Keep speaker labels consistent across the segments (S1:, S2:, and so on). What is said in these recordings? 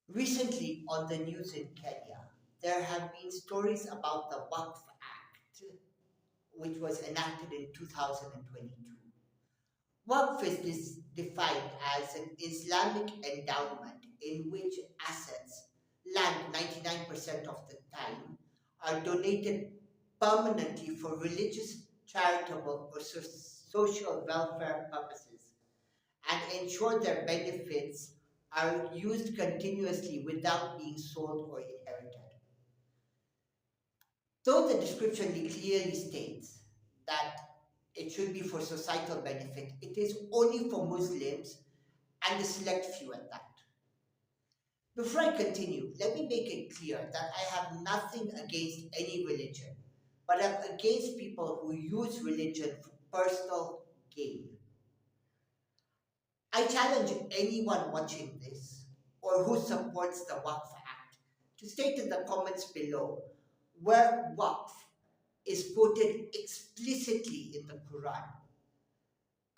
S1: Recently, on the news in Kenya, there have been stories about the Waqf Act, which was enacted in 2022. Waqf is defined as an Islamic endowment in which assets, land 99% of the time, are donated permanently for religious, charitable, or social welfare purposes and ensure their benefits are used continuously without being sold or inherited. Though the description clearly states that it should be for societal benefit, it is only for Muslims and the select few at that. Before I continue, let me make it clear that I have nothing against any religion, but I'm against people who use religion for personal gain. I challenge anyone watching this or who supports the Waqf Act to state in the comments below where Waqf is quoted explicitly in the Quran.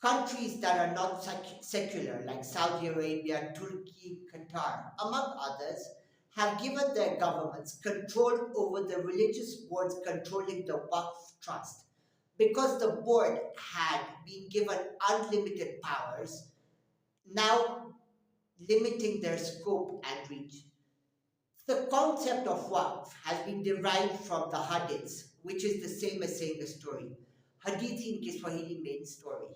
S1: Countries that are not secular, like Saudi Arabia, Turkey, Qatar, among others, have given their governments control over the religious boards controlling the Waqf Trust because the board had been given unlimited powers, now limiting their scope and reach. The concept of Waqf has been derived from the Hadiths, which is the same as saying a story. Hadithi in Kiswahili means story.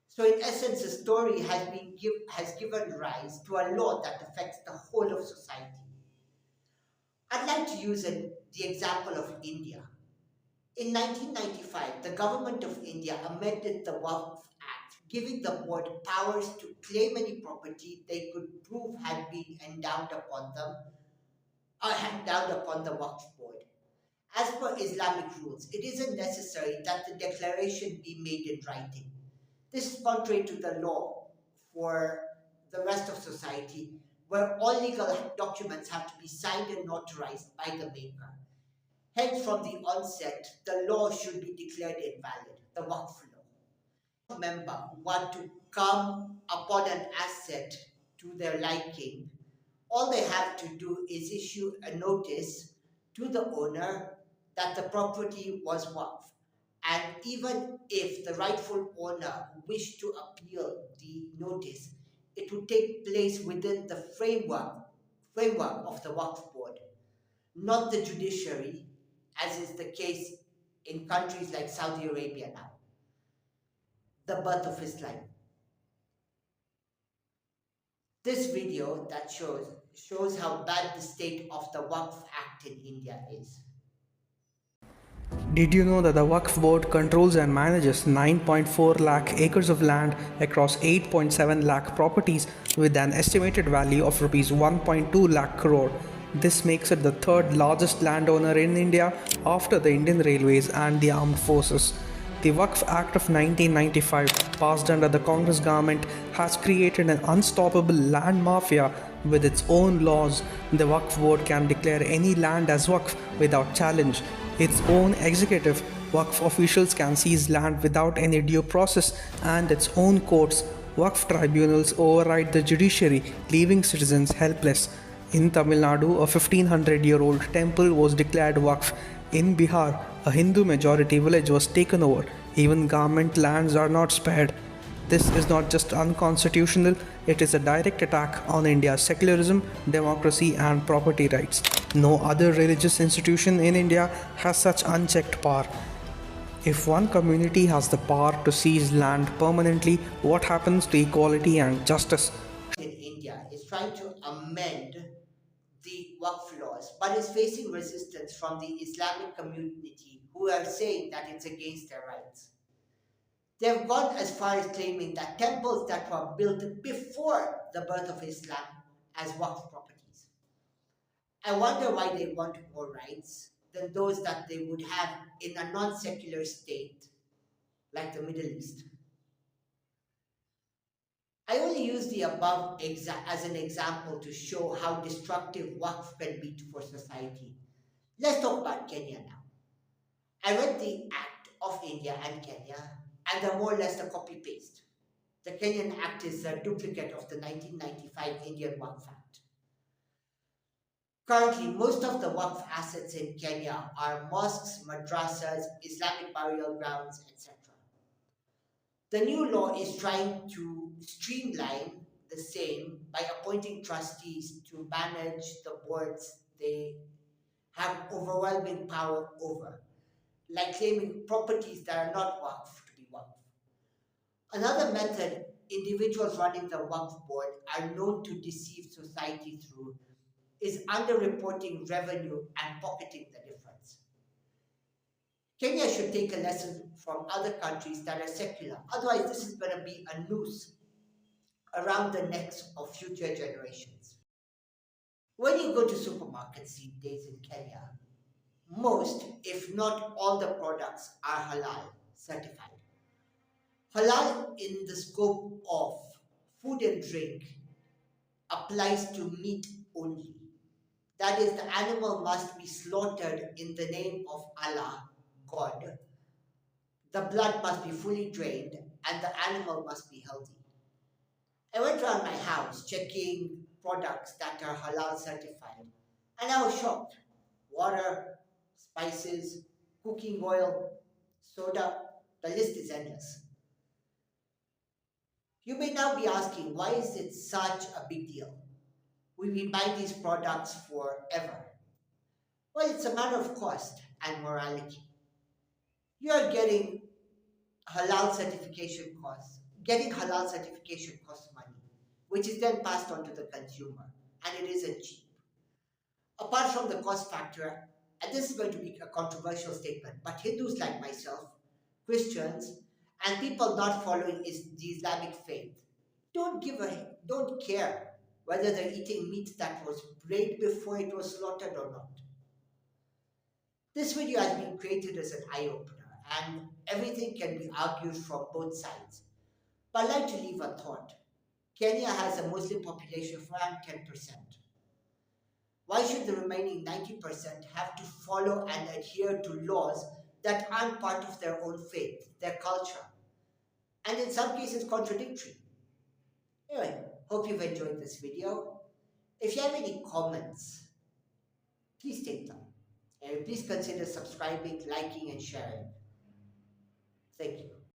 S1: So in essence, a story has given rise to a law that affects the whole of society. I'd like to use the example of India. In 1995, the government of India amended the Waqf Act, giving the board powers to claim any property they could prove had been endowed upon them or endowed upon the Waqf board. As per Islamic rules, it isn't necessary that the declaration be made in writing. This is contrary to the law for the rest of society, where all legal documents have to be signed and notarized by the maker. Hence, from the onset, the law should be declared invalid, the Waqf law. Member who want to come upon an asset to their liking, all they have to do is issue a notice to the owner that the property was Waqf. And even if the rightful owner wished to appeal the notice, it would take place within the framework of the Waqf board, not the judiciary, as is the case in countries like Saudi Arabia now. The birth of Islam. This video that shows how bad the state of the Waqf Act in India is.
S2: Did you know that the Waqf Board controls and manages 9.4 lakh acres of land across 8.7 lakh properties with an estimated value of rupees 1.2 lakh crore? This makes it the third largest landowner in India after the Indian Railways and the Armed Forces. The Waqf Act of 1995, passed under the Congress government, has created an unstoppable land mafia with its own laws. The Waqf Board can declare any land as Waqf without challenge. Its own executive, Waqf officials can seize land without any due process, and its own courts, Waqf tribunals, override the judiciary, leaving citizens helpless. In Tamil Nadu, a 1500-year-old temple was declared Waqf. In Bihar, a Hindu majority village was taken over. Even government lands are not spared. This is not just unconstitutional, it is a direct attack on India's secularism, democracy, and property rights. No other religious institution in India has such unchecked power. If one community has the power to seize land permanently, what happens to equality and justice?
S1: In India is trying to amend the Waqf laws, but is facing resistance from the Islamic community who are saying that it's against their rights. They have gone as far as claiming that temples that were built before the birth of Islam as Waqf properties. I wonder why they want more rights than those that they would have in a non secular state like the Middle East. I only use the above as an example to show how destructive Waqf can be for society. Let's talk about Kenya now. I read the Act of India and Kenya, and they're more or less a copy paste. The Kenyan Act is a duplicate of the 1995 Indian Waqf Act. Currently, most of the Waqf assets in Kenya are mosques, madrasas, Islamic burial grounds, etc. The new law is trying to streamline the same by appointing trustees to manage the boards they have overwhelming power over, like claiming properties that are not Waqf to be Waqf. Another method individuals running the Waqf board are known to deceive society through is underreporting revenue and pocketing the difference. Kenya should take a lesson from other countries that are secular. Otherwise, this is going to be a noose around the necks of future generations. When you go to supermarkets these days in Kenya, most, if not all, the products are halal certified. Halal in the scope of food and drink applies to meat only. That is, the animal must be slaughtered in the name of Allah, God. The blood must be fully drained and the animal must be healthy. I went around my house checking products that are halal certified and I was shocked. Water, spices, cooking oil, soda, the list is endless. You may now be asking, why is it such a big deal? Will we buy these products forever? Well, it's a matter of cost and morality. You are halal certification costs. Getting halal certification costs money, which is then passed on to the consumer, and it isn't cheap. Apart from the cost factor, and this is going to be a controversial statement, but Hindus like myself, Christians, and people not following the Islamic faith don't care whether they're eating meat that was prayed before it was slaughtered or not. This video has been created as an eye opener, and everything can be argued from both sides. But I'd like to leave a thought. Kenya has a Muslim population of around 10%. Why should the remaining 90% have to follow and adhere to laws that aren't part of their own faith, their culture, and in some cases contradictory? Anyway, hope you've enjoyed this video. If you have any comments, please take them. And please consider subscribing, liking, and sharing. Thank you.